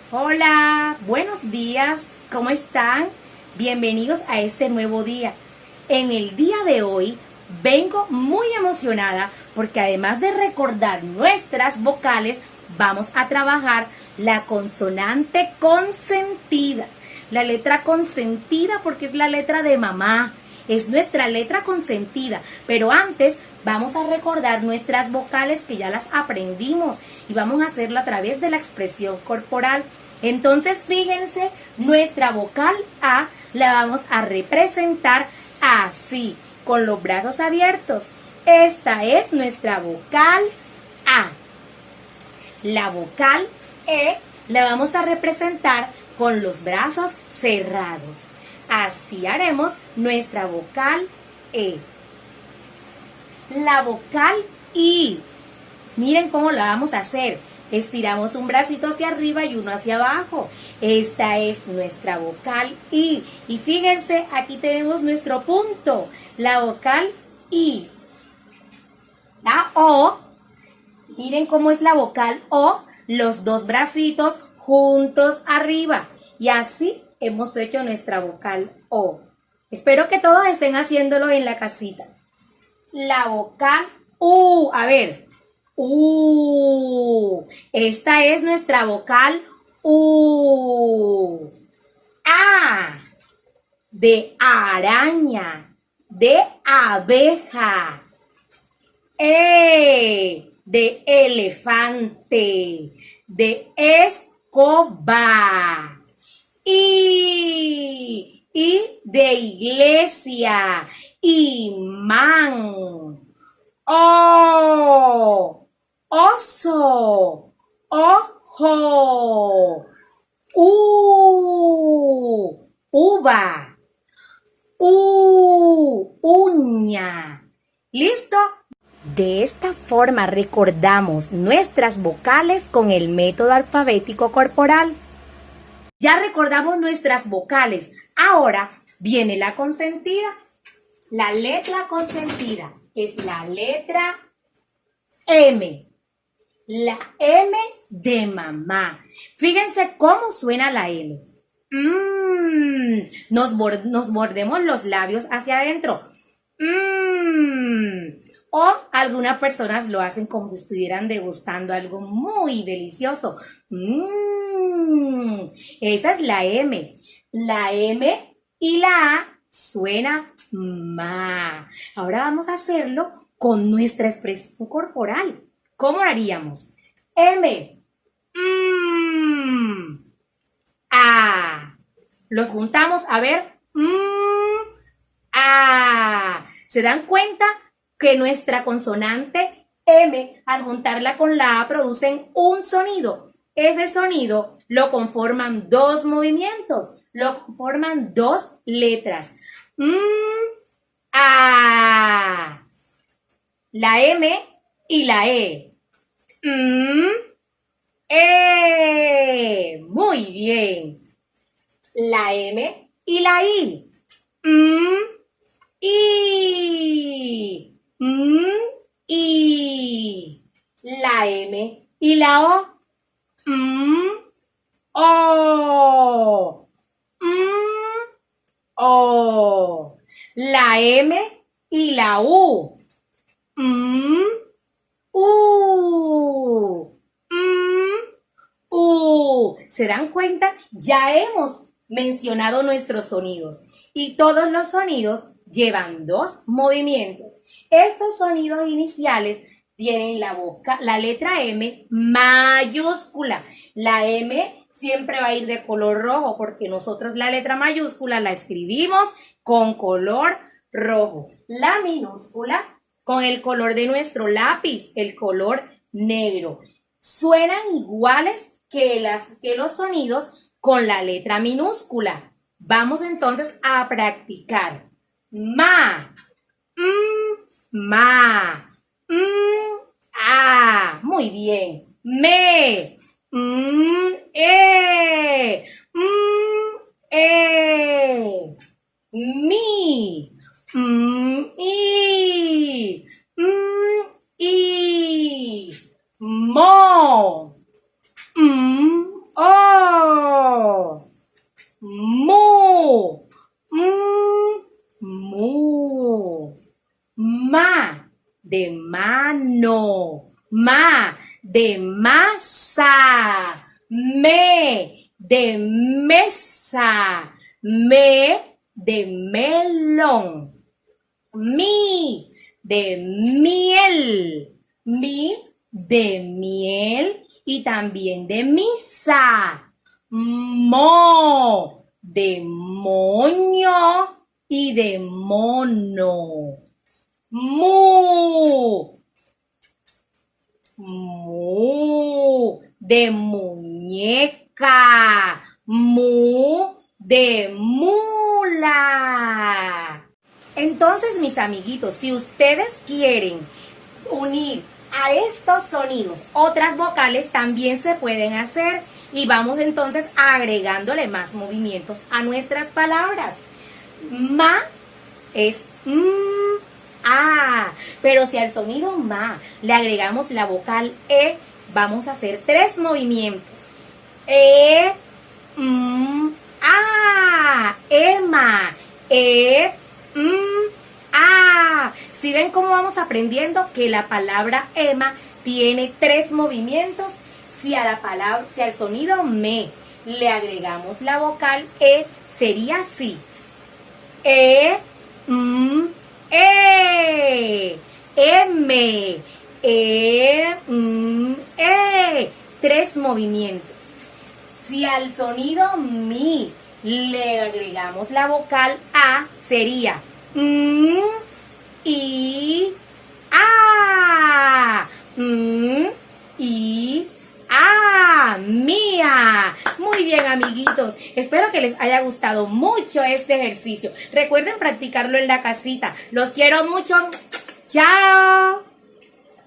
Hola, buenos días, ¿cómo están? Bienvenidos a este nuevo día. En el día de hoy vengo muy emocionada porque además de recordar nuestras vocales, vamos a trabajar la consonante consentida. La letra consentida porque es la letra de mamá, es nuestra letra consentida. Pero antes vamos a recordar nuestras vocales que ya las aprendimos y vamos a hacerlo a través de la expresión corporal. Entonces fíjense, nuestra vocal A la vamos a representar así, con los brazos abiertos. Esta es nuestra vocal A. La vocal E la vamos a representar con los brazos cerrados. Así haremos nuestra vocal E. La vocal I. Miren cómo la vamos a hacer. Estiramos un bracito hacia arriba y uno hacia abajo. Esta es nuestra vocal I. Y fíjense, aquí tenemos nuestro punto. La vocal I. La O. Miren cómo es la vocal O. Los dos bracitos juntos arriba. Y así hemos hecho nuestra vocal O. Espero que todos estén haciéndolo en la casita. La vocal U. A ver. Esta es nuestra vocal U. A. De araña. De abeja. E. De elefante. De escoba. Y de iglesia. Imán. O. Oso. Ojo. Uva. Uña. ¿Listo? De esta forma recordamos nuestras vocales con el método alfabético corporal. Ya recordamos nuestras vocales. Ahora viene la consentida. La letra consentida es la letra M. La M de mamá. Fíjense cómo suena la M. Nos mordemos los labios hacia adentro. O algunas personas lo hacen como si estuvieran degustando algo muy delicioso. Esa es la M. La M y la A suena ma. Ahora vamos a hacerlo con nuestra expresión corporal. ¿Cómo haríamos? M. A. Los juntamos, a ver. A. ¿Se dan cuenta que nuestra consonante M, al juntarla con la A, producen un sonido? Ese sonido lo conforman dos movimientos, lo conforman dos letras. A. La M y la E. Muy bien. La M y la I. I. La M y la O. O. O. La M y la U. ¿Se dan cuenta? Ya hemos mencionado nuestros sonidos y todos los sonidos llevan dos movimientos. Estos sonidos iniciales tienen la letra M mayúscula. La M siempre va a ir de color rojo porque nosotros la letra mayúscula la escribimos con color rojo. La minúscula con el color de nuestro lápiz, el color negro. Suenan iguales que los sonidos con la letra minúscula. Vamos entonces a practicar. Ma. Ma. A. Muy bien. Me. Mi. I. Mo. O. de mano. Ma, de masa. Me, de mesa. Me, de melón. Mi, de miel. Mi, de miel y también de misa. Mo, de moño y de mono. Mu, mu, de muñeca. Mu, de mula. Entonces, mis amiguitos, si ustedes quieren unir a estos sonidos otras vocales, también se pueden hacer. Y vamos entonces agregándole más movimientos a nuestras palabras. Ma es a. Pero si al sonido ma le agregamos la vocal e, vamos a hacer 3 movimientos. A. Ema. A. Si ven cómo vamos aprendiendo que la palabra ema tiene 3 movimientos. Si al sonido me le agregamos la vocal e, sería así. E. 3 movimientos. Si al sonido mi le agregamos la vocal a, sería y a. Y a. Mía. Muy bien, amiguitos. Espero que les haya gustado mucho este ejercicio. Recuerden practicarlo en la casita. Los quiero mucho. Chao.